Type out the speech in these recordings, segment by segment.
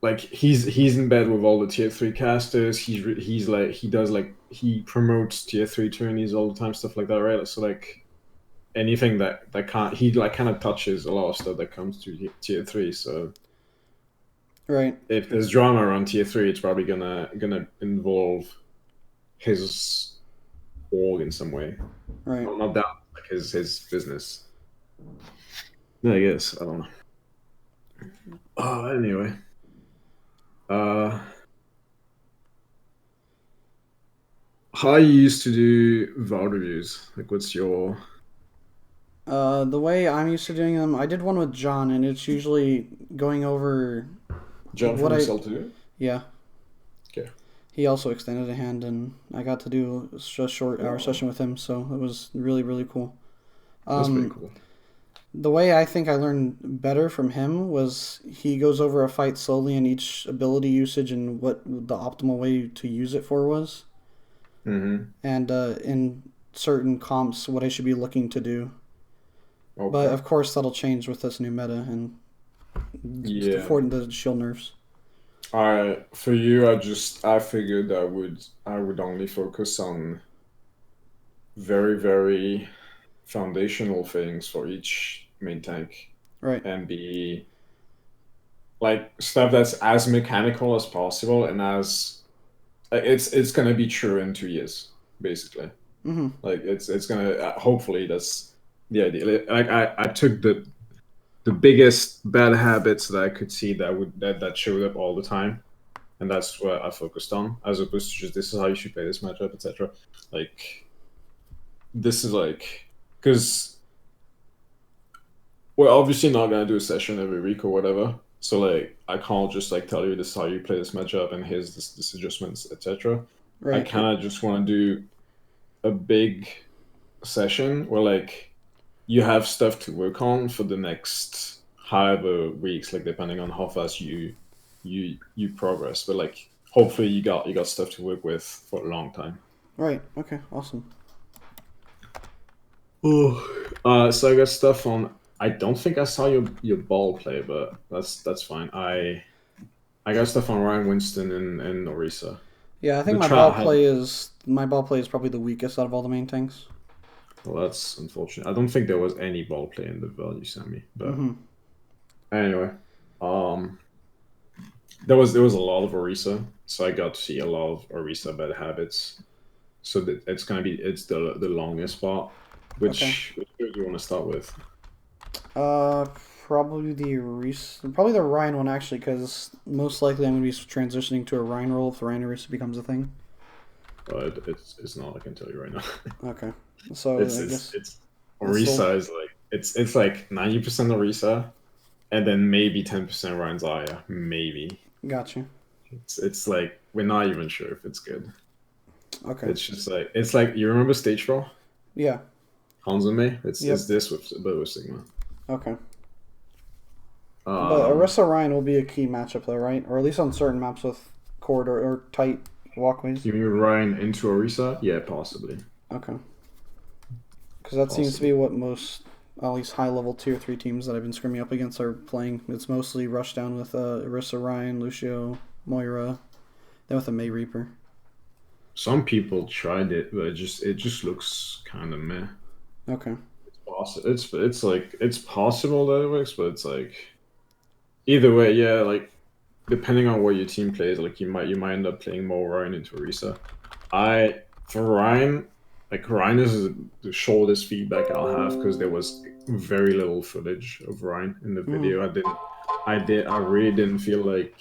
like he's in bed with all the tier three casters. He's like he promotes tier three tourneys all the time, stuff like that, right? So like anything that can't he like kind of touches a lot of stuff that comes to tier three. So Right. if there's drama around tier three, it's probably gonna involve his org in some way. Right. Not that like his business. Yeah, I guess I don't know. Anyway, uh, how you used to do VOD reviews? Like, what's your The way I'm used to doing them, I did one with John, and it's usually going over John what from I. Cell to do? Yeah, Okay. he also extended a hand, and I got to do a short hour Oh, session with him, so it was really, really cool. that's pretty Um, cool. the way I think I learned better from him was he goes over a fight slowly and each ability usage and what the optimal way to use it for was, Mm-hmm. and in certain comps, what I should be looking to do. But Okay. of course, that'll change with this new meta and Yeah. for the shield nerfs. I for you, I figured I would only focus on very foundational things for each main tank Right. and be like stuff that's as mechanical as possible and as it's gonna be true in 2 years, basically. Mm-hmm. Like it's gonna hopefully that's the idea. Like I took the biggest bad habits that I could see that showed up all the time, and that's what I focused on, as opposed to just this is how you should play this matchup, etc. Like this is like because we're obviously not gonna do a session every week or whatever. So like I can't just like tell you this is how you play this matchup and here's this adjustments, etc. I Right. kind of just want to do a big session where like you have stuff to work on for the next however weeks, like depending on how fast you progress. But like hopefully you got stuff to work with for a long time. Right. Okay. Awesome. Oh, so I got stuff on. I don't think I saw your ball play, but that's fine. I got stuff on Ryan Winston and Orisa. Yeah, I think The chat had. my ball play is probably the weakest out of all the main tanks. Well, that's unfortunate. I don't think there was any ball play in the VOD you sent me, but Mm-hmm. anyway, um, there was a lot of Orisa, so I got to see a lot of Orisa bad habits. So that it's the longest part. Okay. Which do you want to start with? Uh, probably the Rein one actually, because most likely I'm gonna be transitioning to a Rein role if the Rein Orisa becomes a thing. It's not. I can tell you right now. Okay. So It's I it's guess it's it's still Orisa is like it's like 90% Orisa, and then maybe 10% Ryan Zaya, maybe. gotcha. It's like we're not even sure if it's good. Okay. It's like you remember Stage 4? Yeah. Hanzume? It's Yep. this with but with Sigma. Okay. But Um, Orisa Rein will be a key matchup though, right? Or at least on certain maps with corridor or tight walkways. you mean Ryan into Orisa? Yeah, possibly. Okay. Because that seems to Possibly. be what most, at least high level tier 3 teams that I've been scrimming up against are playing. It's mostly rushdown with Orisa Ryan, Lucio, Moira, then with a May Reaper. Some people tried it, but it just looks kind of meh. Okay. It's like it's possible that it works, but it's like either way, yeah. Like depending on what your team plays, like you might end up playing more Ryan into Orisa. I for Ryan, like Ryan is the shortest feedback I'll have because there was very little footage of Ryan in the Mm-hmm. video. I really didn't feel like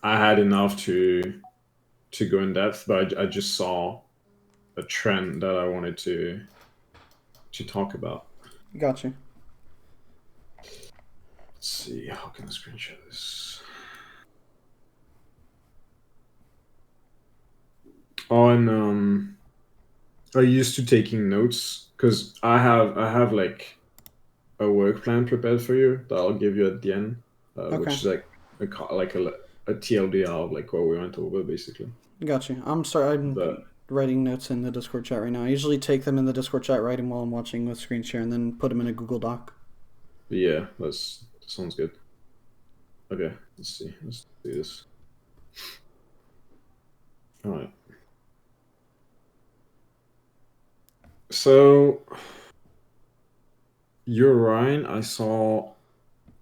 I had enough to go in depth, but I just saw a trend that I wanted to talk about. Gotcha. Let's see, how can I screenshot this? On I used to taking notes because I have like a work plan prepared for you that I'll give you at the end, Okay. which is like a TLDR of like what we went over basically. Gotcha. I'm sorry. But I'm writing notes in the Discord chat right now. I usually take them in the Discord chat, write them while I'm watching with screen share, and then put them in a Google Doc. yeah, that's Sounds good. Okay, let's see. Let's do this. All right. So you're Ryan. I saw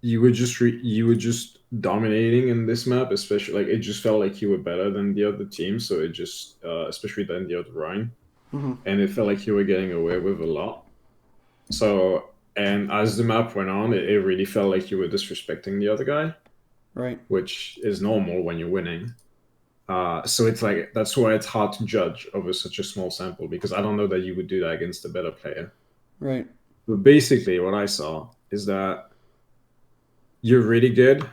you were just dominating in this map, especially like it just felt like you were better than the other team. So it just especially than the other Ryan, Mm-hmm. and it felt like you were getting away with a lot. So and as the map went on, it really felt like you were disrespecting the other guy, Right. which is normal when you're winning. So it's like that's why it's hard to judge over such a small sample because I don't know that you would do that against a better player. Right. But basically, what I saw is that you're really good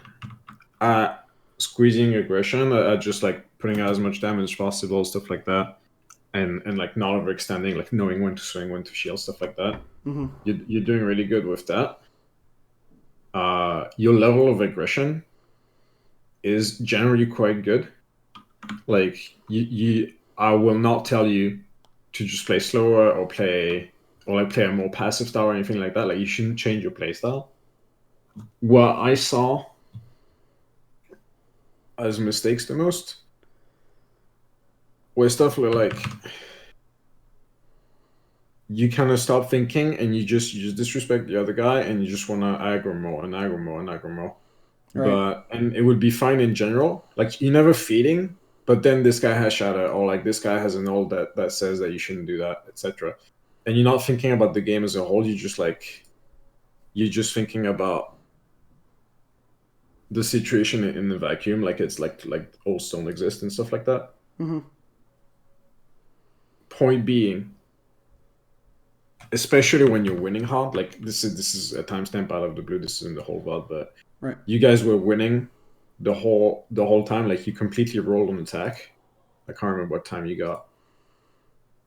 at squeezing aggression, at just like putting out as much damage as possible, stuff like that, and like not overextending, like knowing when to swing, when to shield, stuff like that. Mm-hmm. You're doing really good with that. Your level of aggression is generally quite good. Like I will not tell you to just play slower or like play a more passive style or anything like that. Like you shouldn't change your play style. What I saw as mistakes the most were stuff like you kind of stop thinking and you just disrespect the other guy and you just want to aggro more and aggro more and aggro more. Right. But and it would be fine in general. Like you're never feeding, but then this guy has shadow or like this guy has an ult that says that you shouldn't do that, etc. And you're not thinking about the game as a whole. You're just thinking about the situation in the vacuum, like it's like ults don't exist and stuff like that. Mm-hmm. Point being, especially when you're winning hard, like this is a timestamp out of the blue. This is in the whole VOD, but Right. you guys were winning the whole time. Like you completely rolled on attack. I can't remember what time you got.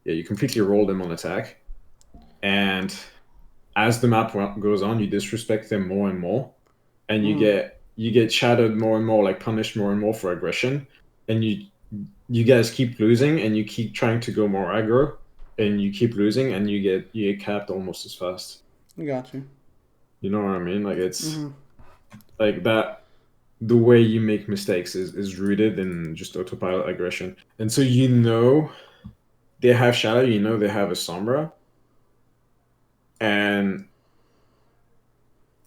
Yeah, you completely rolled them on attack, and as the map goes on, you disrespect them more and more, and Mm-hmm. you get shadowed more and more, like punished more and more for aggression, and you guys keep losing, and you keep trying to go more aggro, and you keep losing, and you get capped almost as fast. I got you. You know what I mean? Like it's Mm-hmm. like that. The way you make mistakes is rooted in just autopilot aggression, and so they have shadow, they have a sombra, and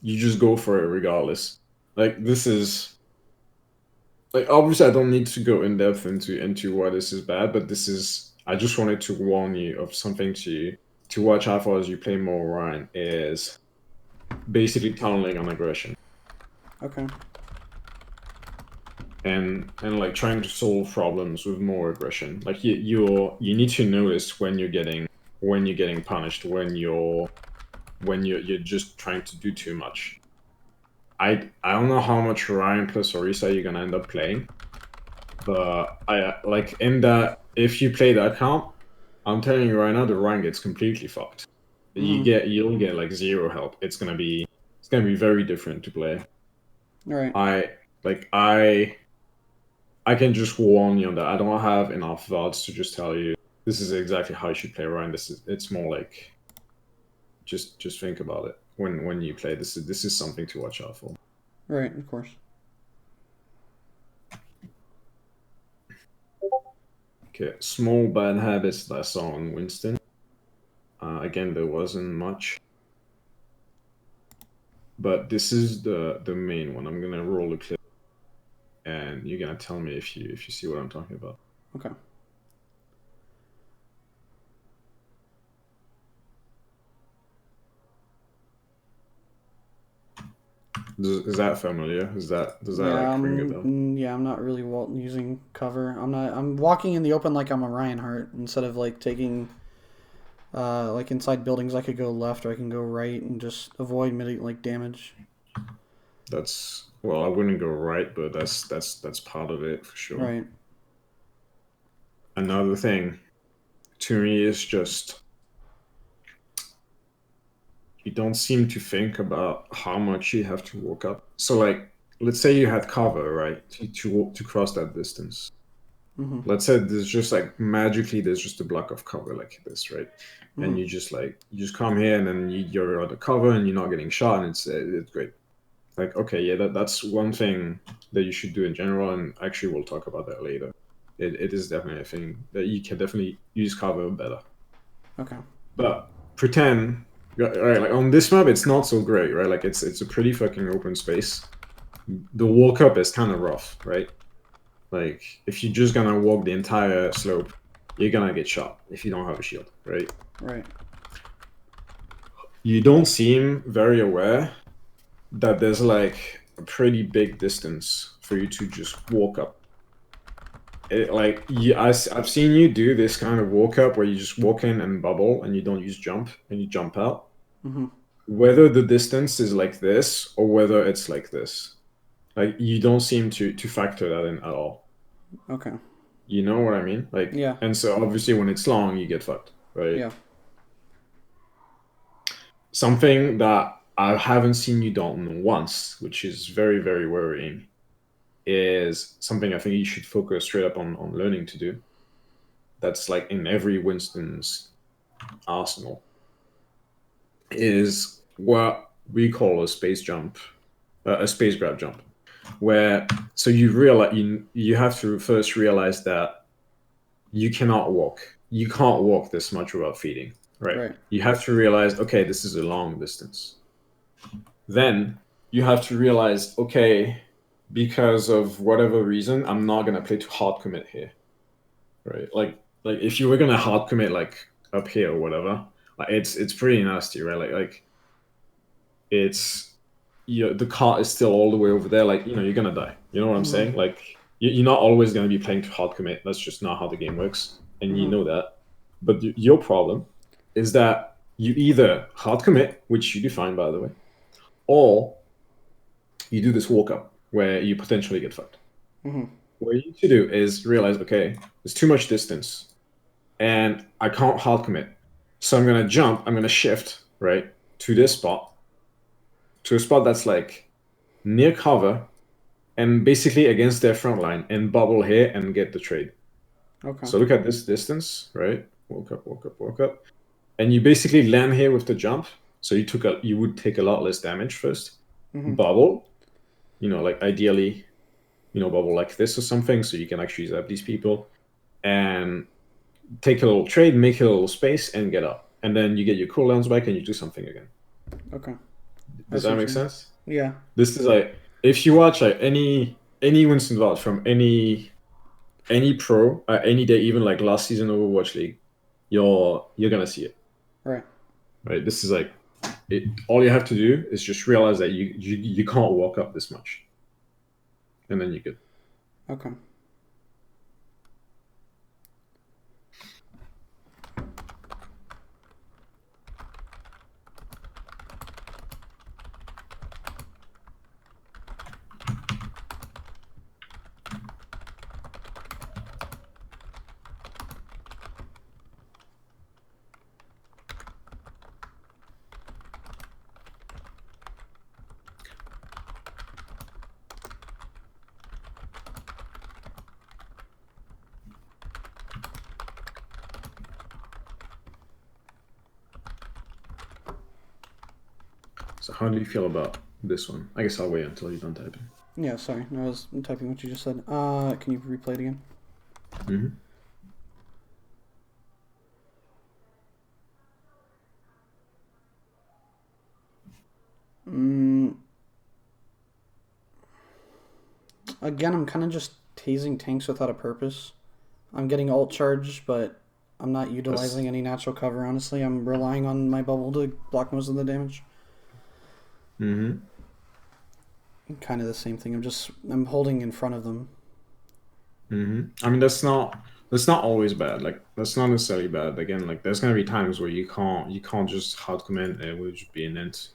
you just go for it regardless. Like this is like obviously I don't need to go in depth into why this is bad, but this is I just wanted to warn you of something to watch out for as you play more Ryan is basically tunneling on aggression Okay. and like trying to solve problems with more aggression. Like you need to notice when you're getting punished, when you're just trying to do too much. I don't know how much Ryan plus Orisa you're gonna end up playing, but I like in that if you play that comp, I'm telling you right now, the Ryan gets completely fucked. Mm-hmm. You'll get like zero help. It's gonna be very different to play. All right. I like I can just warn you on that. I don't have enough VODs to just tell you this is exactly how you should play Ryan. It's more like just think about it when you play. This is something to watch out for. Right. Of course. Okay, small bad habits that I saw on Winston. Again, there wasn't much, but this is the main one. I'm gonna roll a clip, and you're gonna tell me if you see what I'm talking about. Okay. Is that familiar? Does that Yeah. like ring a bell? Yeah. I'm not really using cover. I'm not. I'm walking in the open like I'm a Reinhardt instead of like taking. Like inside buildings, I could go left or I can go right and just avoid like damage. That's well, I wouldn't go right, but that's part of it for sure. Right. Another thing to me is just you don't seem to think about how much you have to walk up. So like let's say you had cover, right? To cross that distance. Mm-hmm. Let's say there's just like magically there's just a block of cover like this, right? Mm-hmm. And you just come here and then you're under cover and you're not getting shot and it's great. Like, okay, yeah, that's one thing that you should do in general, and actually we'll talk about that later. It is definitely a thing that you can definitely use cover better. Okay. But pretend, right, like on this map, it's not so great, right? Like it's a pretty fucking open space. The walk up is kind of rough, right? Like if you're just gonna walk the entire slope, you're gonna get shot if you don't have a shield, right? Right. You don't seem very aware that there's like a pretty big distance for you to just walk up. I've seen you do this kind of walk up where you just walk in and bubble and you don't use jump and you jump out. Mm-hmm. Whether the distance is like this or whether it's like this, like you don't seem to factor that in at all. Okay. You know what I mean? Like, Yeah. and so obviously when it's long, you get fucked, right? Yeah. Something that I haven't seen you done once, which is very, very worrying, is something I think you should focus straight up on learning to do. That's like in every Winston's arsenal, is what we call a space jump, a space grab jump, where so you realize you have to first realize that you cannot walk. You can't walk this much without feeding, right? Right. You have to realize, okay, this is a long distance. Then you have to realize, okay, because of whatever reason, I'm not gonna play too hard commit here, right? Like if you were gonna hard commit like up here or whatever, like it's pretty nasty, right? Like it's the cart is still all the way over there. Like you're gonna die. You know what I'm Mm-hmm. saying? Like you're not always gonna be playing to hard commit. That's just not how the game works, and you Mm-hmm. know that. But your problem is that you either hard commit, which you do fine by the way, or you do this walk up where you potentially get fucked. Mm-hmm. What you need to do is realize, okay, there's too much distance, and I can't hard commit. So I'm gonna jump. I'm gonna shift right to this spot, to a spot that's like near cover and basically against their front line and bubble here and get the trade. Okay. So look at this distance, right? Walk up, walk up, walk up. And you basically land here with the jump. So you would take a lot less damage first. Mm-hmm. Bubble, like ideally, bubble like this or something so you can actually zap these people. And take a little trade, make a little space, and get up. And then you get your cooldowns back and you do something again. Okay. I Does see that what make you mean. sense? Yeah. This is like if you watch like any Winston VOD from any pro any day, even like last season Overwatch League, you're gonna see it. Right. Right. This is like all you have to do is just realize that you can't walk up this much, and then you're good. Okay. So how do you feel about this one? I guess I'll wait until you're done typing. Yeah. Sorry. I was typing what you just said. Can you replay it again? Mm-hmm. Mm, again, I'm kind of just tasing tanks without a purpose. I'm getting ult charge, but I'm not utilizing any natural cover, honestly. I'm relying on my bubble to block most of the damage. Mm-hmm. Kind of the same thing. I'm holding in front of them. Mm-hmm. I mean that's not always bad. Like that's not necessarily bad. Again, like there's gonna be times where you can't just hard command and it would just be an int.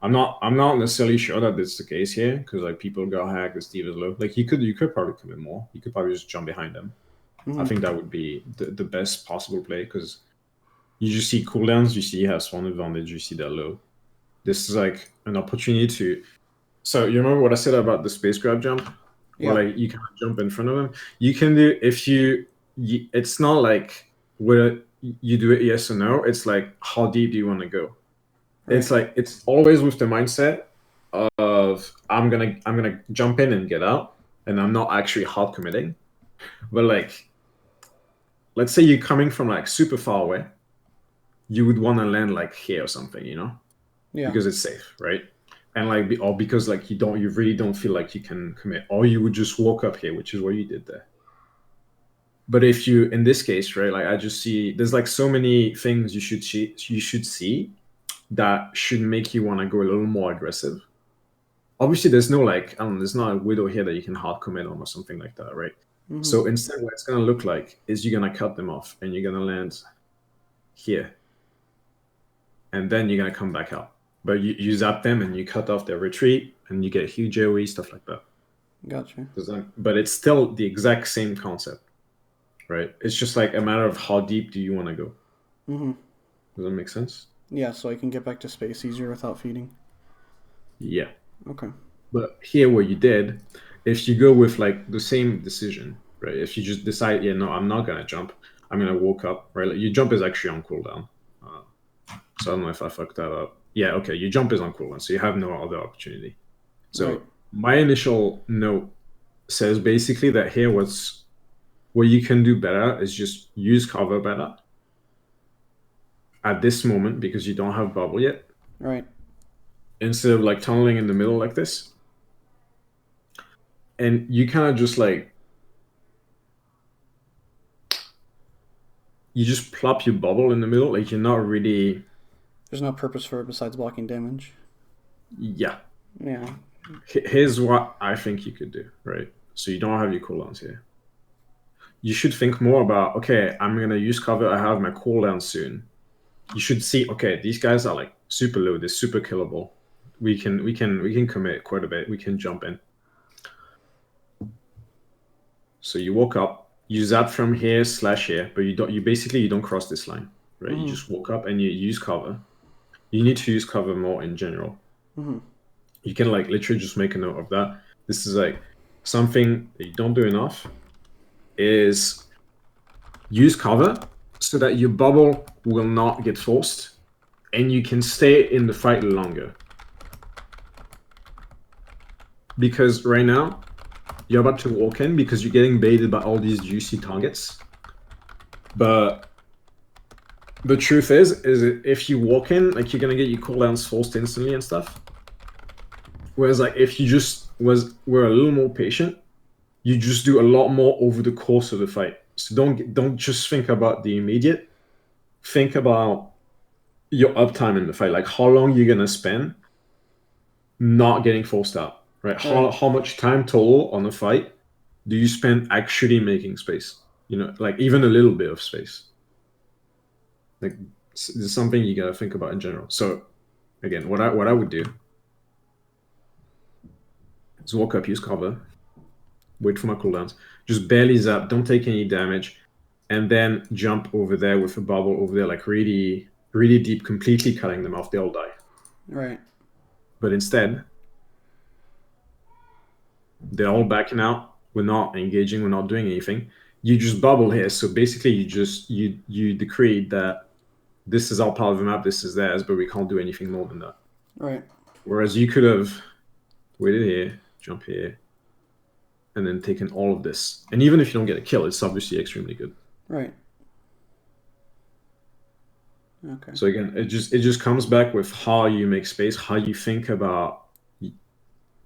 I'm not necessarily sure that this is the case here because like people got hacked, the Steve is low. Like you could probably commit more. You could probably just jump behind them. I Mm-hmm. think that would be the best possible play because you just see cooldowns, you see he has one advantage, you see they're low. This is like an opportunity to. So you remember what I said about the space grab jump, where Yeah. like you can jump in front of him. You can do if it's not like where you do it yes or no. It's like how deep do you want to go? Right. It's like it's always with the mindset. of I'm gonna jump in and get out, and I'm not actually hard committing. But like, let's say you're coming from like super far away, you would want to land like here or something, Yeah. because it's safe, right? And like, or because like you really don't feel like you can commit, or you would just walk up here, which is what you did there. But if you, in this case, right, like I just see there's like so many things you should see that should make you want to go a little more aggressive. Obviously, there's no like, I don't know, there's not a widow here that you can hard commit on or something like that, right? Mm-hmm. So instead, what it's gonna look like is you're gonna cut them off and you're gonna land here, and then you're gonna come back out. But you zap them and you cut off their retreat, and you get huge AOE stuff like that. Gotcha. But it's still the exact same concept, right? It's just like a matter of how deep do you want to go. Mm-hmm. Does that make sense? Yeah, so I can get back to space easier without feeding. Yeah. Okay. But here, what you did, if you go with like the same decision, right? If you just decide, yeah, no, I'm not gonna jump. I'm gonna walk up, right? Like, your jump is actually on cooldown. So I don't know if I fucked that up. Yeah, okay. Your jump is on cooldown, so you have no other opportunity. Right. So my initial note says basically that here what you can do better is just use cover better at this moment because you don't have bubble yet. Right. Instead of like tunneling in the middle like this. And you kind of just like you just plop your bubble in the middle, like you're not really. There's no purpose for it besides blocking damage. Yeah. Yeah. Here's what I think you could do, right? So you don't have your cooldowns here. You should think more about, okay, I'm gonna use cover. I have my cooldown soon. You should see, okay, these guys are like super low. They're super killable. We can commit quite a bit. We can jump in. So you walk up, you zap from here / here, but you don't cross this line, right? You Mm-hmm. just walk up and you use cover. You need to use cover more in general. Mm-hmm. You can like literally just make a note of that. This is like something that you don't do enough is use cover so that your bubble will not get forced and you can stay in the fight longer. Because right now, you're about to walk in because you're getting baited by all these juicy targets. But the truth is if you walk in, like you're gonna get your cooldowns forced instantly and stuff. Whereas like if you just were a little more patient, you just do a lot more over the course of the fight. So don't just think about the immediate. Think about your uptime in the fight, like how long you're gonna spend not getting forced out, right? Right. How much time total on the fight do you spend actually making space? Like even a little bit of space. Like it's something you gotta think about in general. So again, what I would do is walk up, use cover, wait for my cooldowns, just barely zap, don't take any damage, and then jump over there with a bubble over there, like really, really deep, completely cutting them off. They all die. Right. But instead, they're all backing out. We're not engaging. We're not doing anything. You just bubble here. So basically, you decreed that this is our part of the map. This is theirs, but we can't do anything more than that. Right. Whereas you could have waited here, jump here, and then taken all of this. And even if you don't get a kill, it's obviously extremely good. Right. Okay. So again, it just comes back with how you make space, how you think about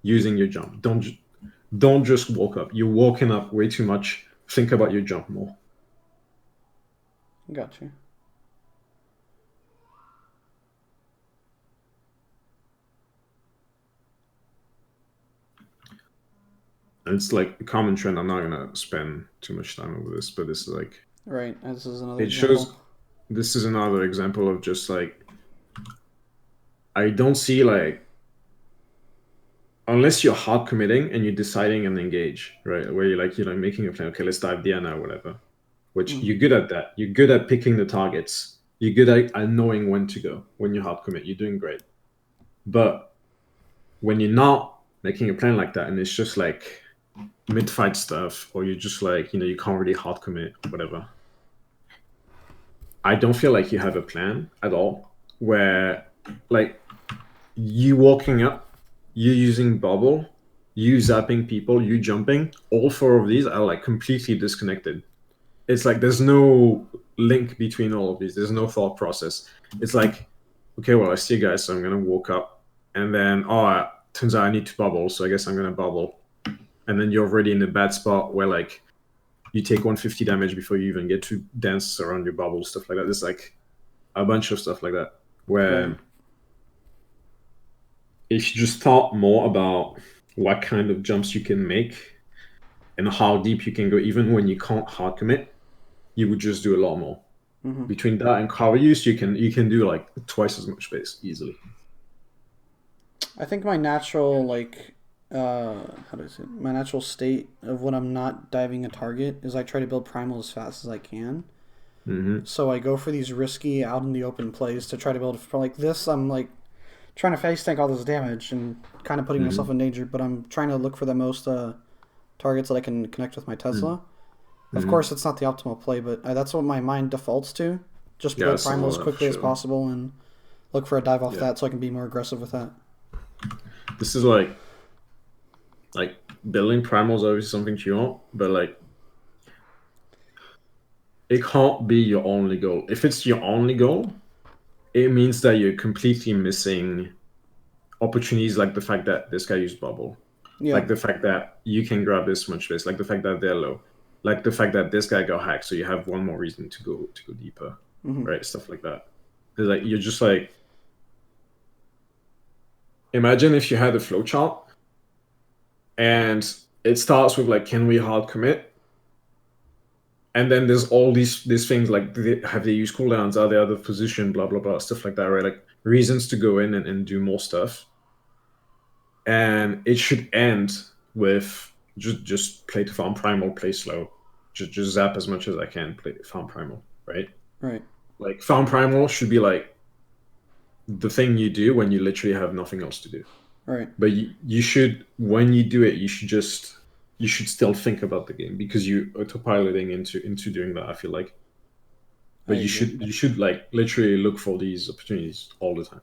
using your jump. Don't just walk up. You're walking up way too much. Think about your jump more. Gotcha. And it's like a common trend. I'm not gonna spend too much time over this, but this is like Right. This is another it example. shows. This is another example of just like I don't see like unless you're hard committing and you're deciding and engage, right? Where you're making a plan. Okay, let's dive there now, whatever. Which Mm. you're good at that. You're good at picking the targets. You're good at knowing when to go. When you hard commit, you're doing great. But when you're not making a plan like that, and it's just like mid-fight stuff, or you're just like you can't really hard commit, whatever. I don't feel like you have a plan at all. Where like you walking up you using bubble, you zapping people, you jumping, all four of these are like completely disconnected. It's like there's no link between all of these. There's no thought process. It's like, okay, well, I see a guy, so I'm gonna walk up, and then turns out I need to bubble, so I guess I'm gonna bubble, and then you're already in a bad spot where like you take 150 damage before you even get to dance around your bubble, stuff like that. There's like a bunch of stuff like that Right. where if you just thought more about what kind of jumps you can make and how deep you can go, even when you can't hard commit, you would just do a lot more. Hmm. Between that and cover use, you can do like twice as much space easily. I think my natural how do I say it? My natural state of when I'm not diving a target is I try to build primal as fast as I can. Hmm. So I go for these risky out in the open plays to try to build for like this. I'm like trying to face tank all this damage and kind of putting myself Hmm. in danger, but I'm trying to look for the most targets that I can connect with my Tesla. Of Hmm. course, it's not the optimal play, but that's what my mind defaults to. Just Yeah, I build primal as saw that for quickly as sure. possible and look for a dive off Yeah, that so I can be more aggressive with that. this is like building primal is obviously something you want, but like it can't be your only goal. If it's your only goal, it means that you're completely missing opportunities like the fact that this guy used bubble, Yeah. like the fact that you can grab this much space, like the fact that they're low, like the fact that this guy got hacked, so you have one more reason to go deeper, Hmm. right? Stuff like that. It's like you're just like imagine if you had a flowchart and it starts with like can we hard commit, and then there's all these things like have they used cooldowns, are they out of position, blah blah blah, stuff like that, right? Like reasons to go in and do more stuff, and it should end with just play to farm primal, play slow, just zap as much as I can, play farm primal, right? Right. Like farm primal should be like the thing you do when you literally have nothing else to do. Right. But you should when you do it, you should still think about the game because you autopiloting into doing that. I feel like, I but agree. you should like literally look for these opportunities all the time.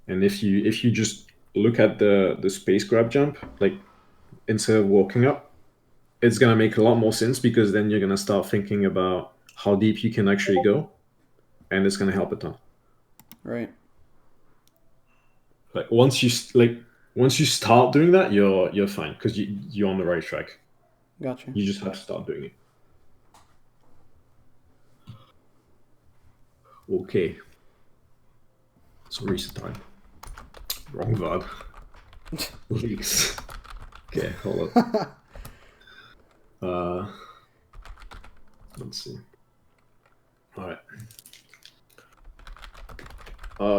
And if you just look at the space grab jump, like instead of walking up, it's gonna make a lot more sense because then you're gonna start thinking about how deep you can actually go, and it's gonna help a ton. Right. Like once you start doing that, you're fine because you're on the right track. Gotcha. You just have to start doing it. Okay, so reset time. Wrong VOD. Leaks. Okay, hold up. Uh, let's see. All right.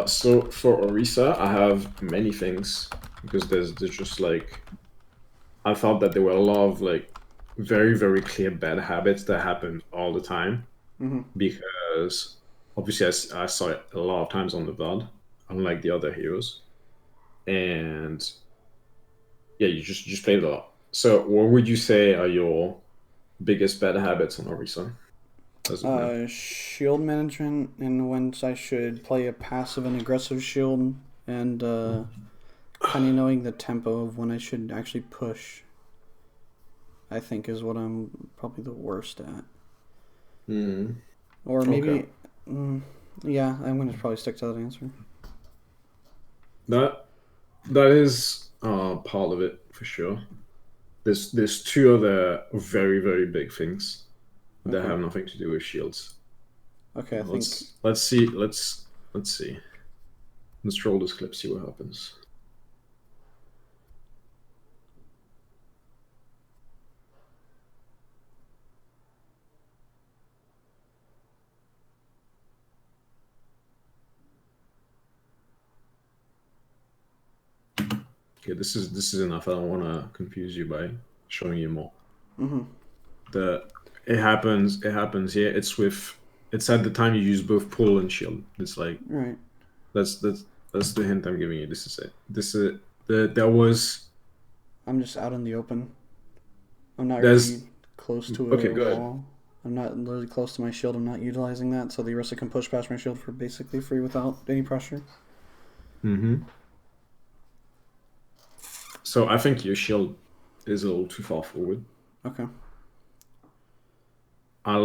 So for Orisa, I have many things because there's just like I thought that there were a lot of like very very clear bad habits that happen all the time Hmm. because obviously I saw it a lot of times on the VOD, unlike the other heroes, and yeah, you just played a lot. So what would you say are your biggest bad habits on Orisa as of now? Shield management and when I should play a passive and aggressive shield, and kind of knowing the tempo of when I should actually push. I think is what I'm probably the worst at. Mm, Or okay. maybe, mm, yeah, I'm gonna probably stick to that answer. That that is part of it for sure. There's two other very very big things that Okay. have nothing to do with shields. Okay, I think Let's see let's see. Let's roll this clip, see what happens. Okay, this is enough. I don't want to confuse you by showing you more. mm-hmm. The it happens here. It's at the time you use both pull and shield. It's like Right. that's that's that's the hint I'm giving you. This is it. This is there was I'm just out in the open. I'm not really there's close to okay, a go ahead. wall. I'm not literally close to my shield. I'm not utilizing that, so the Orisa can push past my shield for basically free without any pressure. Mm-hmm. So I think your shield is a little too far forward. Okay. I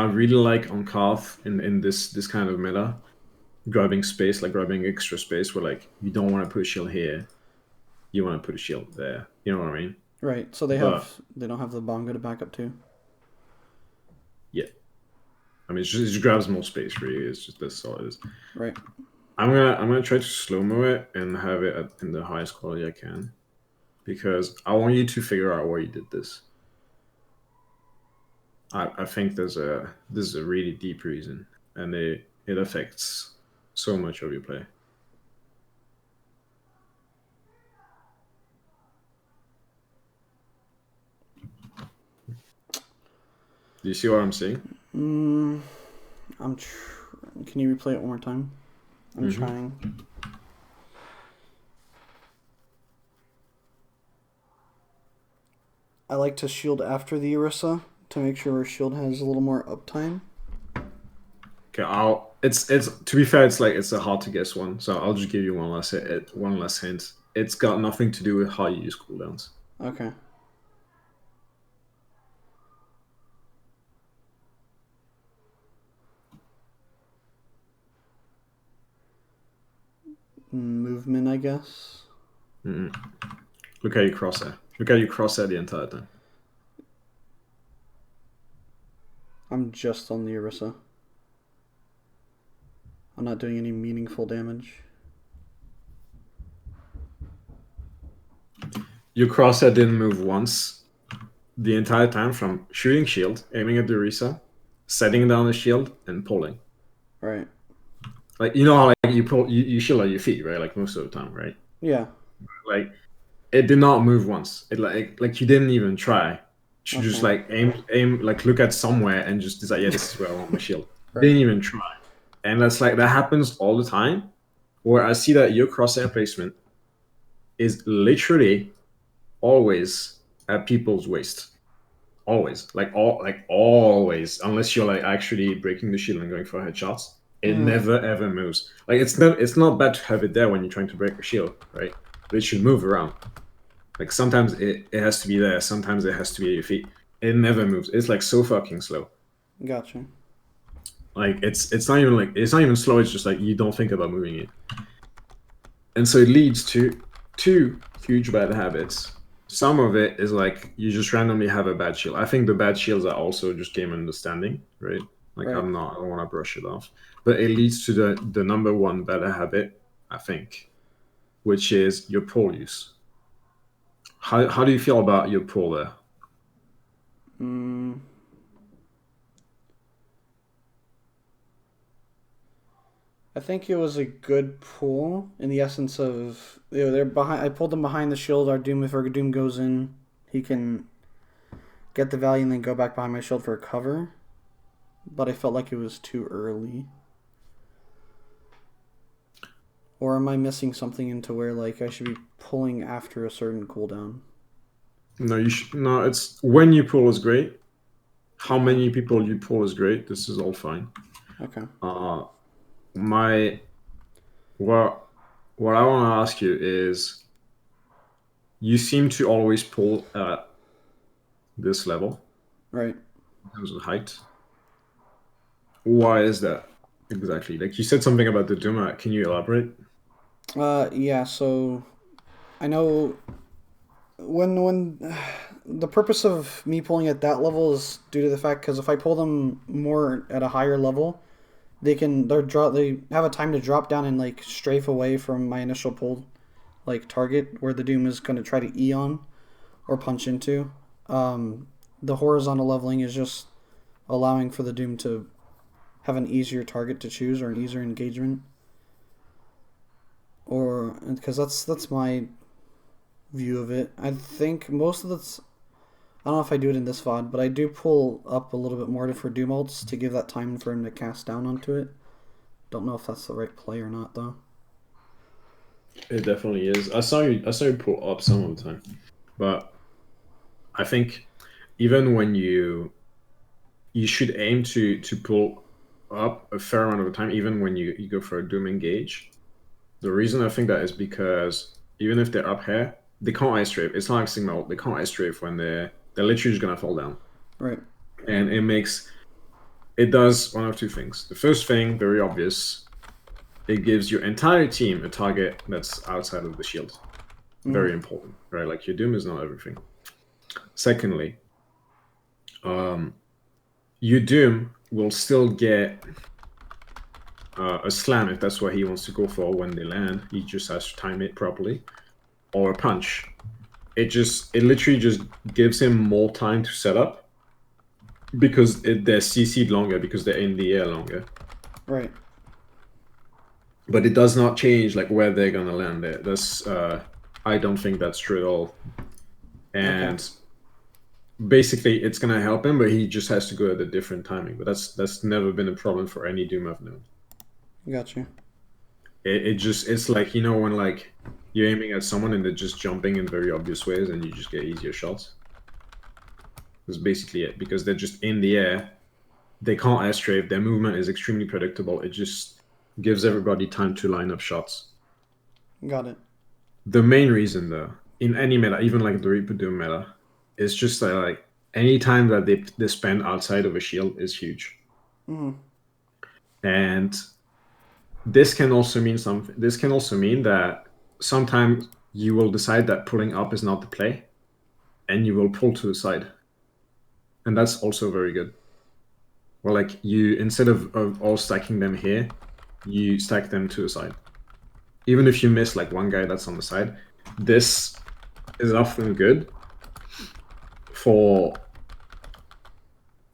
really like on Karth in this kind of meta, grabbing space, like grabbing extra space where like you don't want to put a shield here, you want to put a shield there. You know what I mean? Right. So But they don't have the bongo to back up too. yeah, I mean it just grabs more space for you. It's just that's all it is. Right. I'm gonna try to slow mo it and have it in the highest quality I can because I want you to figure out why you did this. I think this is a really deep reason, and it affects so much of your play. Do you see what I'm saying? Mm, Can you replay it one more time? I'm Mm-hmm. trying. I like to shield after the Orisa to make sure our shield has a little more uptime. Okay, it's to be fair, it's a hard to guess one, so I'll just give you one less hint. It's got nothing to do with how you use cooldowns. Okay. Movement, I guess. Mm-mm. Look how you crosshair. Look how you crosshair the entire time. I'm just on the Orisa. I'm not doing any meaningful damage. Your crosshair didn't move once the entire time from shooting shield, aiming at the Orisa, setting down the shield, and pulling. Right. Like you know how like you shield at your feet, right? Like most of the time, right? Yeah. Like it did not move once. It like you didn't even try. You just Okay. like aim like look at somewhere and just decide, yeah, this is where I want my shield. Right. Didn't even try. And that's like that happens all the time. Where I see that your crosshair placement is literally always at people's waist. Always. Like always. Unless you're like actually breaking the shield and going for headshots. It Mm. never ever moves. Like it's not bad to have it there when you're trying to break a shield, right? But it should move around. Like sometimes it has to be there, sometimes it has to be at your feet. It never moves. It's like so fucking slow. Gotcha. Like it's not even slow, it's just like you don't think about moving it. And so it leads to two huge bad habits. Some of it is like you just randomly have a bad shield. I think the bad shields are also just game understanding, right? Like Right. I don't want to brush it off. But it leads to the number one bad habit, I think, which is your pull use. How do you feel about your pull there? Mm. I think it was a good pull in the essence of they're behind. I pulled them behind the shield. Our Doom, if our Doom goes in, he can get the value and then go back behind my shield for a cover. But I felt like it was too early. Or am I missing something into where like I should be pulling after a certain cooldown? No, you should no. It's when you pull is great. How Okay. many people you pull is great. This is all fine. Okay. Uh, my what I want to ask you is, you seem to always pull at this level Right. in terms of height. Why is that exactly? Like you said something about the Duma. Can you elaborate? Yeah. So I know when the purpose of me pulling at that level is due to the fact because if I pull them more at a higher level, they have a time to drop down and like strafe away from my initial pull like target where the Doom is going to try to E on or punch into. The horizontal leveling is just allowing for the Doom to have an easier target to choose or an easier engagement. Or because that's my view of it. I think most of that's I don't know if I do it in this VOD, but I do pull up a little bit more for Doom ults to give that time for him to cast down onto it. Don't know if that's the right play or not though. It definitely is. I saw you pull up some of the time, but I think even when you should aim to pull up a fair amount of the time, even when you go for a Doom engage. The reason I think that is because even if they're up here, they can't ice strafe. It's not like Sigma. They can't ice strafe when they're literally just gonna fall down. Right. And it does one of two things. The first thing, very obvious, it gives your entire team a target that's outside of the shield. Mm-hmm. Very important, right? Like your Doom is not everything. Secondly, your Doom will still get a slam if that's what he wants to go for when they land. He just has to time it properly, or a punch. It literally just gives him more time to set up because they're CC'd longer because they're in the air longer. Right. But it does not change like where they're gonna land. That's I don't think that's true at all. And Okay. basically, it's gonna help him, but he just has to go at a different timing. But that's never been a problem for any Doom I've known. Got you. It's like when like you're aiming at someone and they're just jumping in very obvious ways and you just get easier shots. That's basically it because they're just in the air. They can't air strafe. Their movement is extremely predictable. It just gives everybody time to line up shots. Got it. The main reason, though, in any meta, even like the Reaper Doom meta, is just that like any time that they spend outside of a shield is huge. Mm-hmm. And this can also mean something. This can also mean that sometimes you will decide that pulling up is not the play, and you will pull to the side, and that's also very good. Well, like you instead of all stacking them here, you stack them to the side. Even if you miss like one guy that's on the side, this is often good for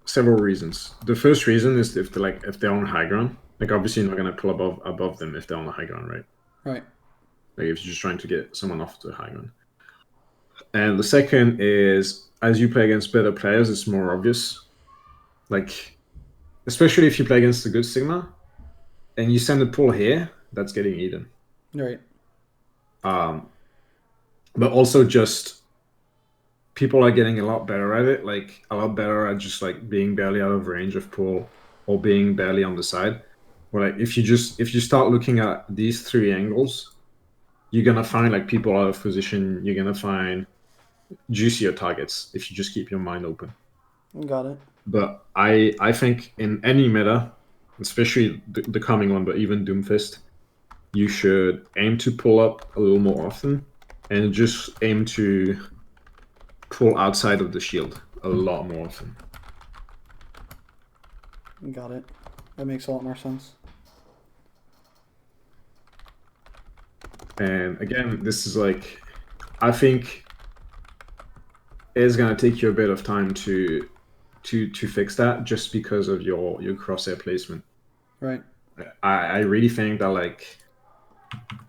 several reasons. The first reason is if they're on high ground. Like obviously you're not gonna pull above them if they're on the high ground, right? Right. Like if you're just trying to get someone off the high ground. And the second is as you play against better players, it's more obvious. Like especially if you play against a good Sigma and you send a pull here, that's getting eaten. Right. Um, but also just people are getting a lot better at it, like a lot better at just like being barely out of range of pull or being barely on the side. Or like if you start looking at these three angles, you're gonna find like people out of position. You're gonna find juicier targets if you just keep your mind open. Got it. But I think in any meta, especially the coming one, but even Doomfist, you should aim to pull up a little more often and just aim to pull outside of the shield a lot more often. Got it. That makes a lot more sense. And again, this is like, I think it's gonna take you a bit of time to fix that just because of your crosshair placement. Right. I really think that like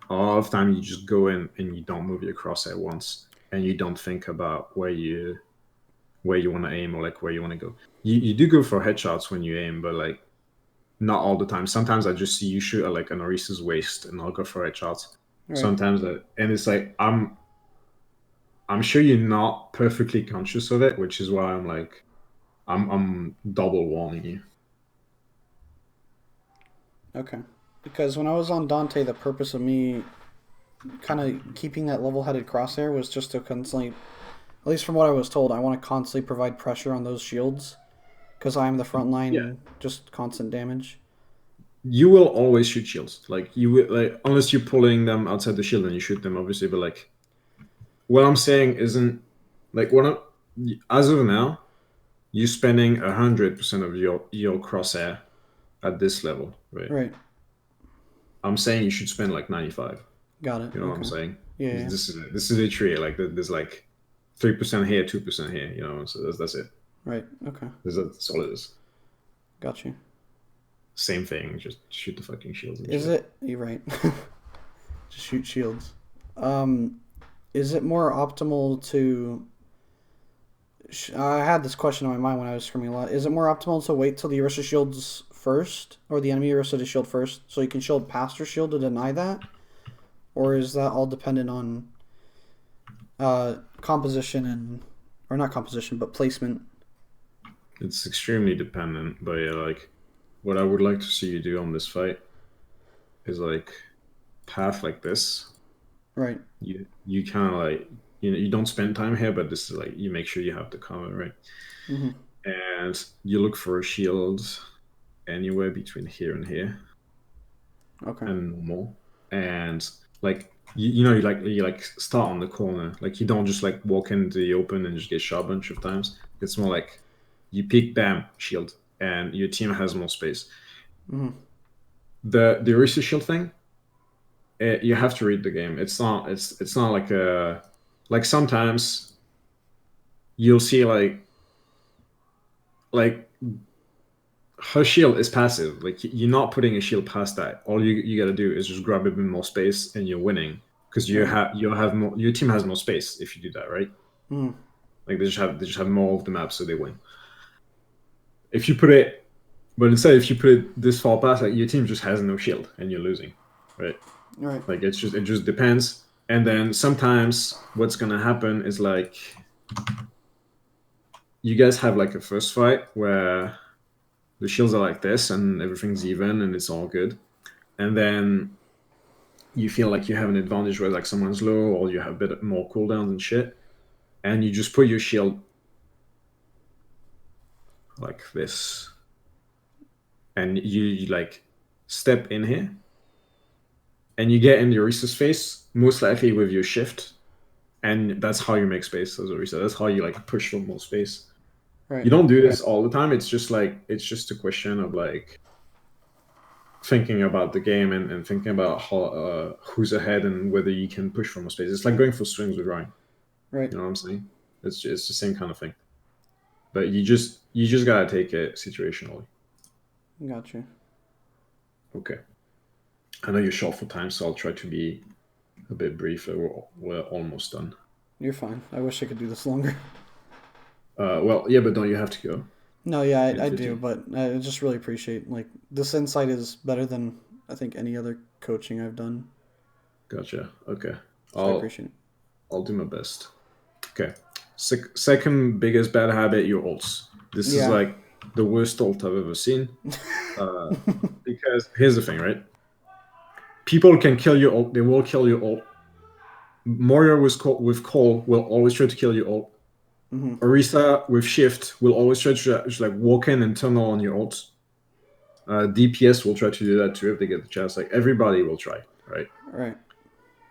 a lot of time you just go in and you don't move your crosshair once and you don't think about where you want to aim or like where you want to go. You do go for headshots when you aim, but like not all the time. Sometimes I just see you shoot at like an Orisa's waist and I'll go for headshots. Right. Sometimes and it's like I'm sure you're not perfectly conscious of it, which is why I'm like I'm double warning you. Okay. Because when I was on Dante, the purpose of me kind of keeping that level-headed crosshair was just to constantly, at least from what I was told, I want to constantly provide pressure on those shields because I am the front line Yeah, and just constant damage. you will always shoot shields. Like you will like unless you're pulling them outside the shield and you shoot them, obviously. But like what I'm saying isn't like what I'm as of now, you spending 100% of your crosshair at this level, right? Right. I'm saying you should spend like 95. Got it. You know what I'm Okay. saying? Yeah. Yeah. This is a tree. Like there's like 3% here, 2% here. You know, so that's it. Right. Okay. That's all it is. Got you. Same thing. Just shoot the fucking shields and Is shit. it? You're right. Just shoot shields. Um, is it more optimal to? I had this question on my mind when I was screaming a lot. Is it more optimal to wait till the Orisa shields first, or the enemy Orisa to shield first, so you can shield past your shield to deny that, or is that all dependent on composition and, or not composition, but placement? It's extremely dependent, but yeah, like what I would like to see you do on this fight is like path like this, Right. You kind of like you don't spend time here, but this is like you make sure you have the cover, right? Mm-hmm. And you look for a shield anywhere between here and here Okay. and normal. And like you like start on the corner. Like you don't just like walk into the open and just get shot a bunch of times. It's more like you pick bam shield and your team has more space. Mm-hmm. The Orisa shield thing, you have to read the game. It's not like a like sometimes you'll see like her shield is passive. Like you're not putting a shield past that. All you got to do is just grab a bit more space, and you're winning because Right. you have more. Your team has more space if you do that, right? Mm. Like they just have more of the map, so they win. If you put it, but instead if you put it this far past, like your team just has no shield, and you're losing, right? Right. Like it just depends. And then sometimes what's gonna happen is like you guys have like a first fight where the shields are like this and everything's even and it's all good. And then you feel like you have an advantage where like someone's low or you have a bit more cooldowns and shit. And you just put your shield like this. And you like step in here and you get in the Orisa's face, most likely with your shift. And that's how you make space as Orisa. That's how you like push for more space. You Right. don't do this all the time. It's just a question of like thinking about the game and thinking about how who's ahead and whether you can push from a space. It's like going for swings with Rein. Right. You know what I'm saying? It's the same kind of thing. But you just gotta take it situationally. Got you. Okay. I know you're short for time, so I'll try to be a bit brief. We're almost done. You're fine. I wish I could do this longer. Well, yeah, but don't you have to go No, yeah, in I do, 15? but I just really appreciate like this insight is better than I think any other coaching I've done. Gotcha. Okay. So I appreciate it. I'll do my best. Okay. Second biggest bad habit, your ults. This is Yeah. like the worst ult I've ever seen. Because here's the thing, right? People can kill your ult. They will kill your ult. Moria with Cole will always try to kill your ult. Mm-hmm. Orisa with Shift will always try to just like walk in and tunnel on your ult. DPS will try to do that too if they get the chance. Like everybody will try, right? Right.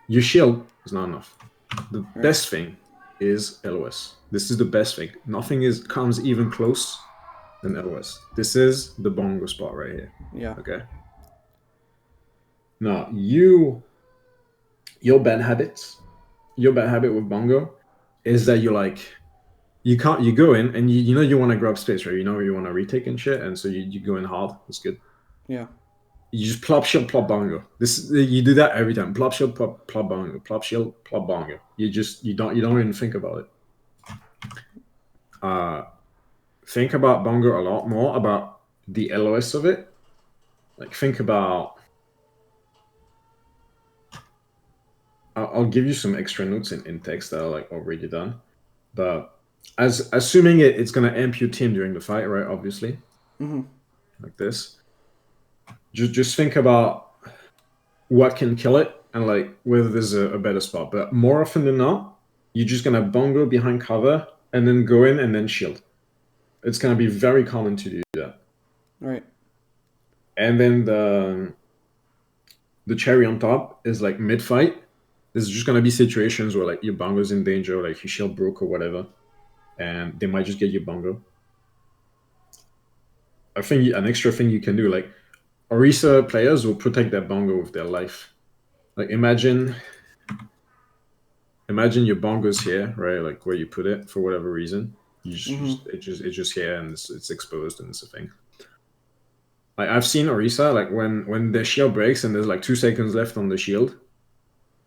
Your shield is not enough. The Right. best thing is LOS. This is the best thing. Nothing is comes even close than LOS. This is the bongo spot right here. Yeah. Okay. Now your bad habit with bongo is that you can't you go in and you know you want to grab space, right? You know you want to retake and shit, and so you go in hard. That's good. Yeah. You just plop shield, plop bongo. This you do that every time. Plop shield, plop bongo. Plop shield, plop bongo. You don't even think about it. Uh, think about bongo a lot more about the LOS of it. Like think about. I'll give you some extra notes in text that are like already done, but as assuming it's gonna amp your team during the fight, right? Obviously, Mm-hmm. like this. Just think about what can kill it and like whether there's a better spot. But more often than not, you're just gonna bongo behind cover and then go in and then shield. It's gonna be very common to do that. Right. And then the cherry on top is like mid fight. There's just gonna be situations where like your bongo's in danger, like your shield broke or whatever, and they might just get your bongo. I think an extra thing you can do, like Orisa players will protect their bongo with their life. Like imagine your bongo's here, right? Like where you put it for whatever reason. Mm-hmm. It's just here and it's exposed and it's a thing. Like I've seen Orisa, like when the shield breaks and there's like 2 seconds left on the shield,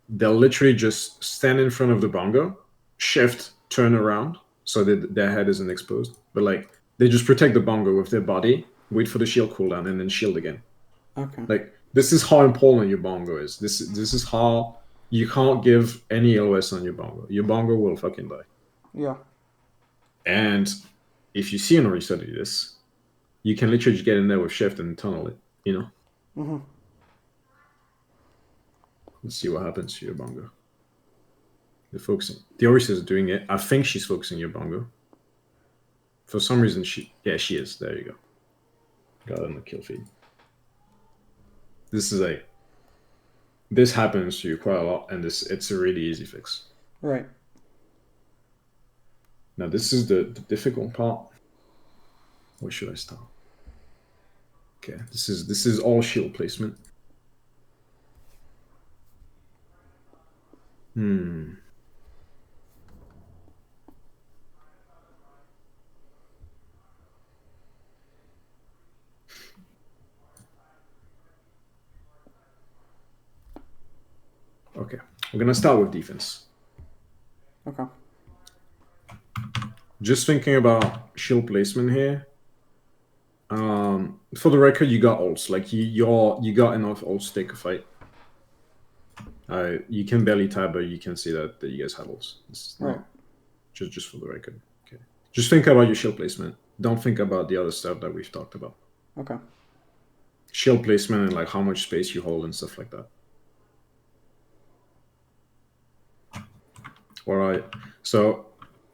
they'll literally just stand in front of the bongo, shift, turn around so that their head isn't exposed. But like they just protect the bongo with their body, wait for the shield cooldown, and then shield again. Okay. Like this is how important your bongo is. This is how you can't give any LOS on your bongo. Your bongo will fucking die. Yeah. And if you see an Orisa do this, you can literally just get in there with shift and tunnel it. You know, Mm-hmm. let's see what happens to your bongo. The focusing. The Orisa is doing it. I think she's focusing your bongo. For some reason, she is. There you go. Got it on the kill feed. This happens to you quite a lot, and it's a really easy fix. Right. Now this is the difficult part. Where should I start? Okay, this is all shield placement. Okay, we're gonna start with defense. Okay. Just thinking about shield placement here. For the record, you got ults. Like you got enough ults to take a fight. You can barely tab, but you can see that you guys have ults. Right. Just for the record. Okay. Just think about your shield placement. Don't think about the other stuff that we've talked about. Okay. Shield placement and like how much space you hold and stuff like that. All right. So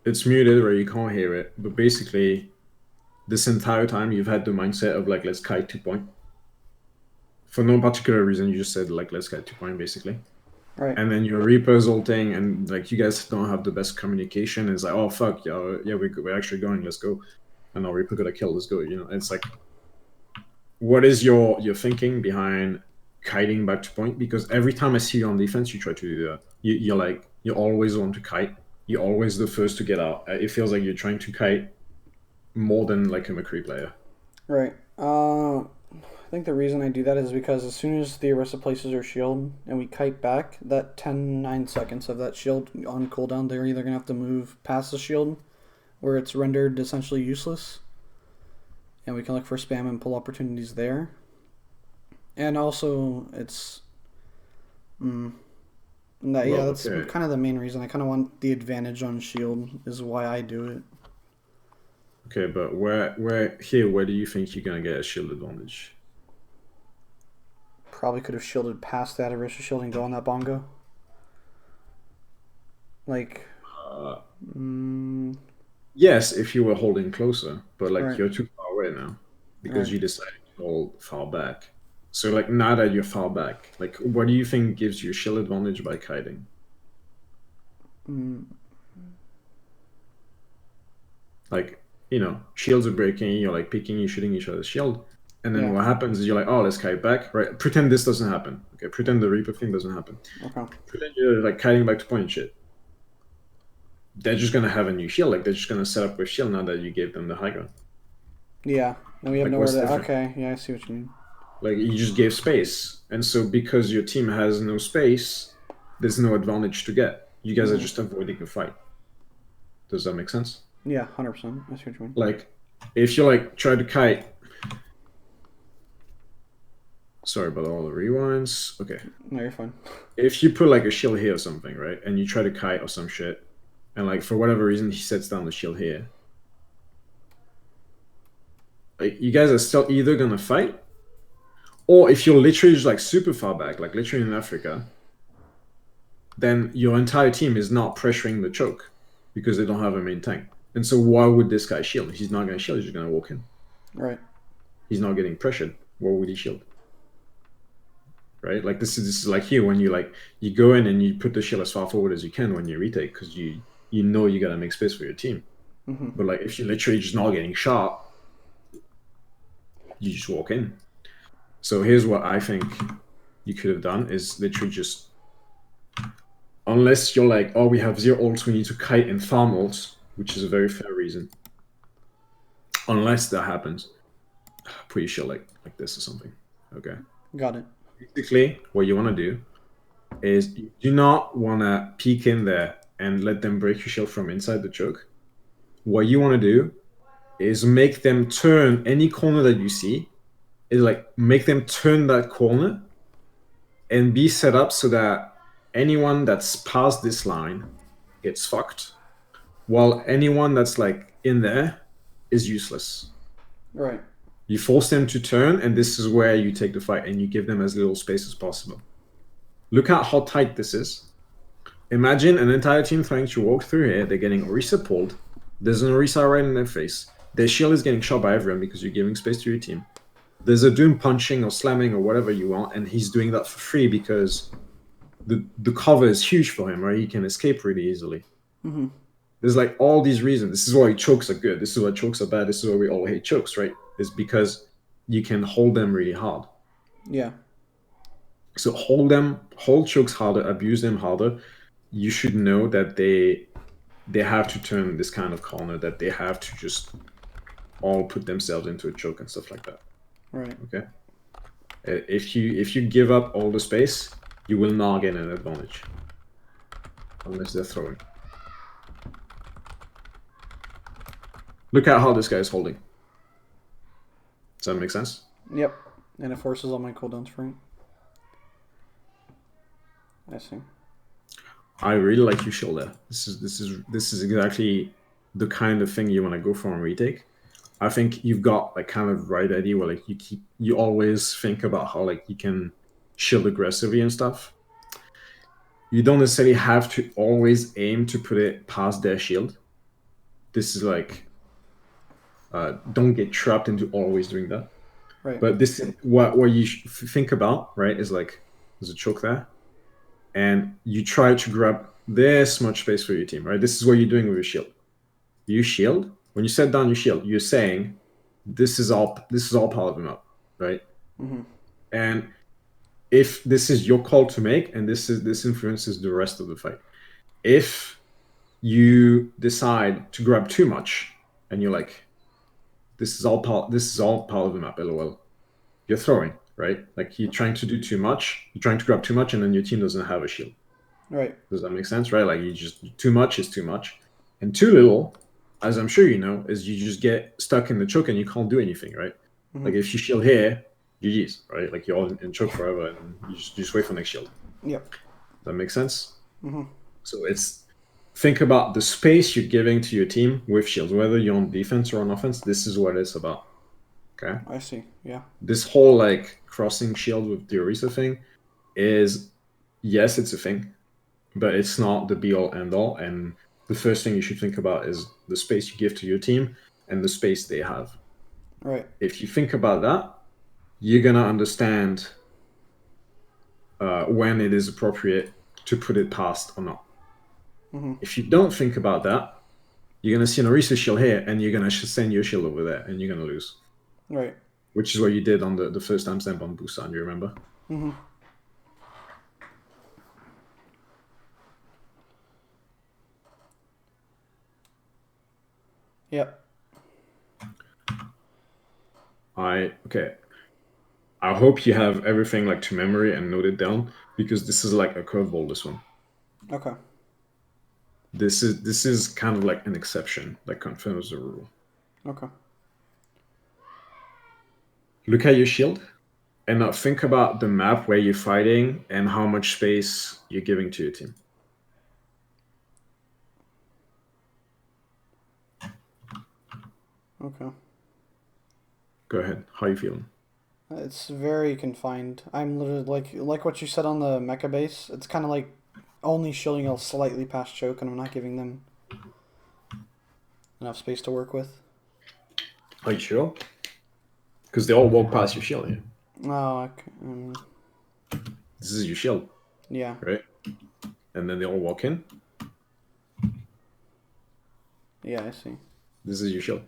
it's muted where you can't hear it, but basically, this entire time you've had the mindset of like let's kite 2 point. For no particular reason, you just said like let's kite 2 point basically. Right. And then your Reaper's ulting, and like you guys don't have the best communication. It's like, oh fuck, yeah, we're actually going. Let's go. And our Reaper got a kill. Let's go. You know, it's like, what is your thinking behind kiting back to point? Because every time I see you on defense, you try to do that. You always want to kite. You're always the first to get out. It feels like you're trying to kite more than like a McCree player. Right. I think the reason I do that is because as soon as the Orisa places her shield and we kite back, that 9 seconds of that shield on cooldown, they're either going to have to move past the shield where it's rendered essentially useless, and we can look for spam and pull opportunities there. And also, it's... that's kind of the main reason. I kind of want the advantage on shield is why I do it. Okay, but where do you think you're going to get a shield advantage? Probably could have shielded past that Orisa shield and go on that bongo. Like... Yes, if you were holding closer, but like right. You're too far away now because you decided to hold far back. So like now that you're far back, like what do you think gives you shield advantage by kiting? Like, shields are breaking, you're like picking, you're shooting each other's shield. And then what happens is you're like, oh, let's kite back, right? Pretend this doesn't happen. Okay, pretend the Reaper thing doesn't happen. Okay. Pretend you're like kiting back to point and shit. They're just gonna have a new shield. Like they're just gonna set up with shield now that you gave them the high ground. Yeah, and we have nowhere to. Okay, yeah, I see what you mean. Like you just gave space, and so because your team has no space, there's no advantage to get. You guys are just avoiding a fight. Does that make sense? Yeah, 100%. I see what you mean. Like, if you like try to kite. Sorry about all the rewinds. Okay. No, you're fine. If you put like a shield here or something, right, and you try to kite or some shit, and like for whatever reason he sets down the shield here, like you guys are still either gonna fight, or if you're literally just like super far back, like literally in Africa, then your entire team is not pressuring the choke because they don't have a main tank. And so why would this guy shield? He's not gonna shield. He's just gonna walk in. Right. He's not getting pressured. Why would he shield? Right? Like this is like here when you go in and you put the shield as far forward as you can when you retake because you know you gotta make space for your team. But like if you're literally just not getting shot, you just walk in. So here's what I think you could have done is literally just, unless you're like, oh, we have 0 ults, we need to kite and farm ults, which is a very fair reason. Unless that happens, put your shield like this or something. Okay. Got it. Basically, what you want to do is you do not want to peek in there and let them break your shield from inside the choke. What you want to do is make them turn any corner that you see. Is like make them turn that corner and be set up so that anyone that's past this line gets fucked, while anyone that's like in there is useless. Right. You force them to turn, and this is where you take the fight, and you give them as little space as possible. Look at how tight this is. Imagine an entire team trying to walk through here. They're getting Orisa pulled. There's an Orisa right in their face. Their shield is getting shot by everyone because you're giving space to your team. There's a Doom punching or slamming or whatever you want, and he's doing that for free because the cover is huge for him, right? He can escape really easily. Mm-hmm. There's like all these reasons. This is why chokes are good. This is why chokes are bad. This is why we all hate chokes, right? It's because you can hold them really hard. Yeah. So hold chokes harder, abuse them harder. You should know that they have to turn this kind of corner, that they have to just all put themselves into a choke and stuff like that. Right. Okay. If you give up all the space, you will not get an advantage unless they're throwing. Look at how this guy is holding. Does that make sense? Yep. And it forces all my cooldowns for it. I see. I really like your shield there. This is exactly the kind of thing you want to go for on retake. I think you've got like kind of right idea where like you always think about how like you can shield aggressively and stuff. You don't necessarily have to always aim to put it past their shield. This is like don't get trapped into always doing that. Right. But this what you think about, right, is like there's a choke there, and you try to grab this much space for your team, right? This is what you're doing with your shield. You shield when you set down your shield. You're saying this is all part of the map, right? Mm-hmm. And if this is your call to make, and this influences the rest of the fight. If you decide to grab too much, and you're like, this is all part of the map, lol. You're throwing, right? Like you're trying to do too much, you're trying to grab too much, and then your team doesn't have a shield. Right. Does that make sense, right? Like you just too much is too much, and too little, as I'm sure you know, is you just get stuck in the choke and you can't do anything, right? Mm-hmm. Like if you shield here, GG's, right? Like you're all in choke forever, and you just wait for next shield. Yep. That makes sense. Mm-hmm. So it's think about the space you're giving to your team with shields, whether you're on defense or on offense. This is what it's about. Okay. I see. Yeah. This whole like crossing shield with the Orisa thing is, yes, it's a thing, but it's not the be all end all. And the first thing you should think about is the space you give to your team and the space they have. Right. If you think about that, you're gonna understand when it is appropriate to put it past or not. Mm-hmm. If you don't think about that, you're gonna see an Orisa shield here, and you're gonna send your shield over there, and you're gonna lose. Right. Which is what you did on the first timestamp on Busan. You remember? Mm-hmm. Yep. Okay. I hope you have everything like to memory and note it down, because this is like a curveball. This one. Okay. This is kind of like an exception that confirms the rule. Okay. Look at your shield, and now think about the map where you're fighting and how much space you're giving to your team. Okay. Go ahead. How you feeling? It's very confined. I'm literally like what you said on the mecha base. It's kind of like only shielding a slightly past choke, and I'm not giving them enough space to work with. Are you sure? Because they all walk past your shield here. Oh, okay. This is your shield. Yeah. Right? And then they all walk in. Yeah, I see. This is your shield.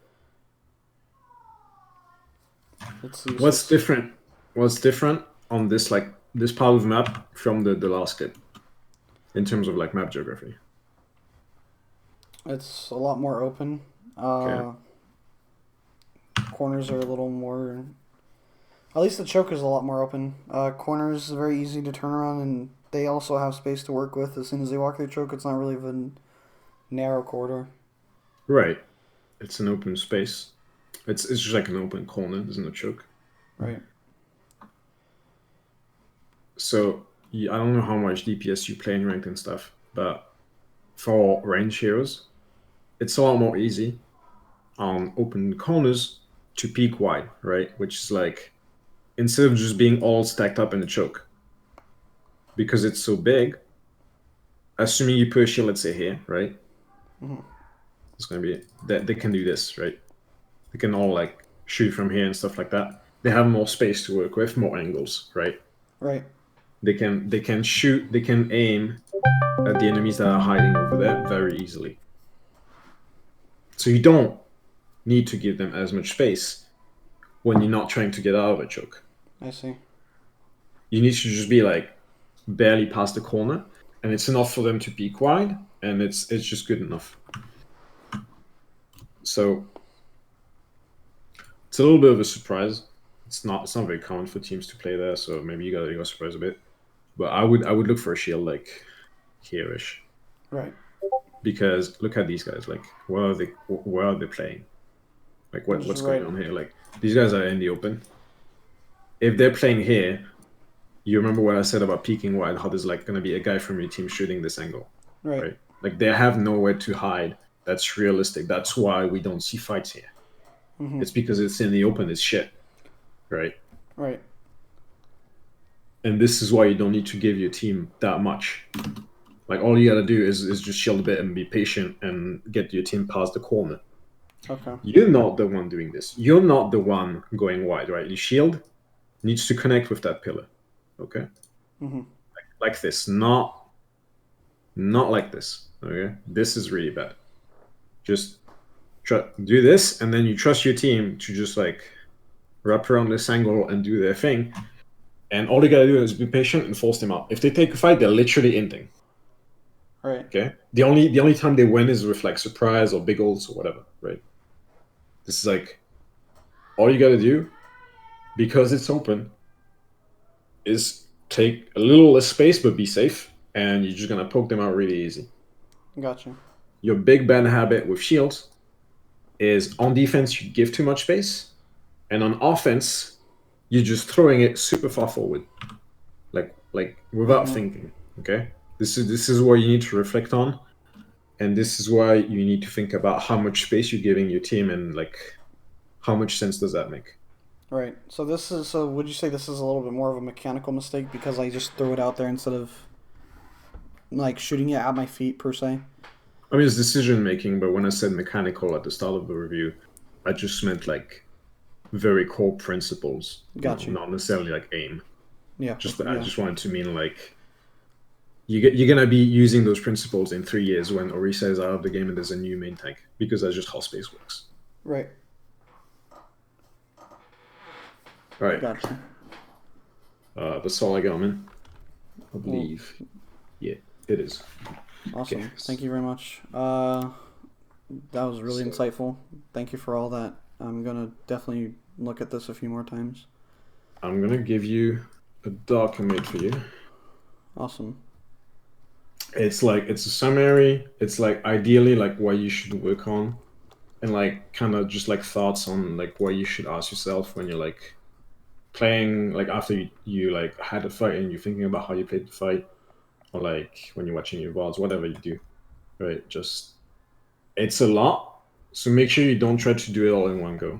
What's different? What's different on this this part of the map from the last clip in terms of like map geography? It's a lot more open. Okay. Corners are a little more. At least the choke is a lot more open. Corners are very easy to turn around, and they also have space to work with. As soon as they walk through choke, it's not really a narrow corridor. Right. It's an open space. It's just like an open corner. There's no choke. Right. So I don't know how much DPS you play in ranked and stuff, but for range heroes, it's a lot more easy on open corners to peek wide, right? Which is like, instead of just being all stacked up in the choke, because it's so big, assuming you put a shield, let's say here, right? Mm-hmm. It's gonna be that they can do this, right? They can all like shoot from here and stuff like that. They have more space to work with, more angles, right? Right. They can shoot, they can aim at the enemies that are hiding over there very easily. So you don't need to give them as much space when you're not trying to get out of a choke. I see. You need to just be like barely past the corner, and it's enough for them to peek wide, and it's just good enough. So it's a little bit of a surprise. It's not very common for teams to play there, so maybe you got surprised a bit. But I would look for a shield like here-ish. Right. Because look at these guys. Like where are they playing? Like what's going on here? Like these guys are in the open. If they're playing here, you remember what I said about peeking wide, how there's like gonna be a guy from your team shooting this angle. Right. Like they have nowhere to hide. That's realistic. That's why we don't see fights here. Mm-hmm. It's because it's in the open, it's shit. Right? Right. And this is why you don't need to give your team that much. Like all you gotta do is just shield a bit and be patient and get your team past the corner. Okay. You're not the one doing this. You're not the one going wide, right? Your shield needs to connect with that pillar. Okay? Mm-hmm. Like this. Not like this. Okay? This is really bad. Just do this, and then you trust your team to just like wrap around this angle and do their thing. And all you gotta do is be patient and force them out. If they take a fight, they're literally inting. Right. Okay. The only time they win is with like surprise or big ults or whatever, right? This is like all you gotta do, because it's open, is take a little less space but be safe, and you're just gonna poke them out really easy. Gotcha. Your big bad habit with shields is on defense you give too much space, and on offense you're just throwing it super far forward, like without thinking. Okay, this is what you need to reflect on, and this is why you need to think about how much space you're giving your team and like how much sense does that make. Right. So would you say this is a little bit more of a mechanical mistake because I just throw it out there instead of like shooting it at my feet per se? I mean, it's decision making, but when I said mechanical at the start of the review, I just meant like very core principles. Got you. Not necessarily like aim. Yeah. I just wanted to mean like you're gonna be using those principles in 3 years when Orisa is out of the game and there's a new main tank, because that's just how space works. Right. All right. Gotcha. That's all I got, man. I believe. Yeah, it is. Awesome. Okay. Thank you very much. That was really insightful. Thank you for all that. I'm gonna definitely look at this a few more times. I'm gonna give you a doc I made for you. Awesome. It's a summary. It's like ideally like what you should work on, and like kind of just like thoughts on like what you should ask yourself when you're like playing, like after you like had a fight and you're thinking about how you played the fight, or like when you're watching your VODs, whatever you do, right? Just it's a lot, so make sure you don't try to do it all in one go.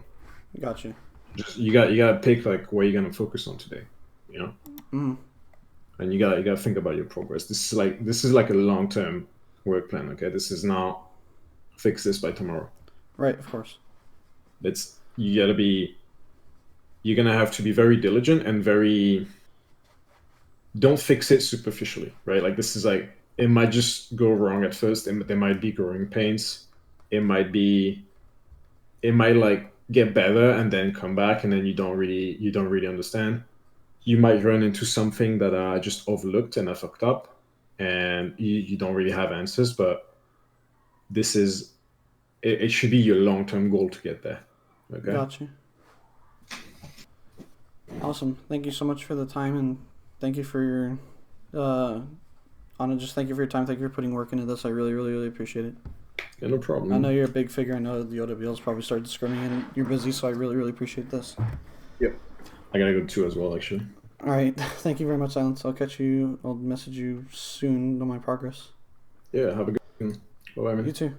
Gotcha. Just you gotta pick like what you're gonna focus on today, you know. Mm. And you gotta think about your progress. This is like a long-term work plan. Okay, this is not fix this by tomorrow. Right. Of course. You're gonna have to be very diligent and very. Don't fix it superficially, right? Like this is like it might just go wrong at first, and there might be growing pains. It might like get better and then come back, and then you don't really understand. You might run into something that I just overlooked and I fucked up, and you don't really have answers. But it should be your long-term goal to get there. Okay. Gotcha. Awesome. Thank you so much for the time, and thank you for your thank you for your time. Thank you for putting work into this. I really, really, really appreciate it. Yeah, no problem. I know you're a big figure. I know the OWL's probably started scrimming and you're busy, so I really, really appreciate this. Yep. I gotta go too as well, actually. All right. Thank you very much, Silence. I'll message you soon on my progress. Yeah, have a good one. Bye-bye, man. You too.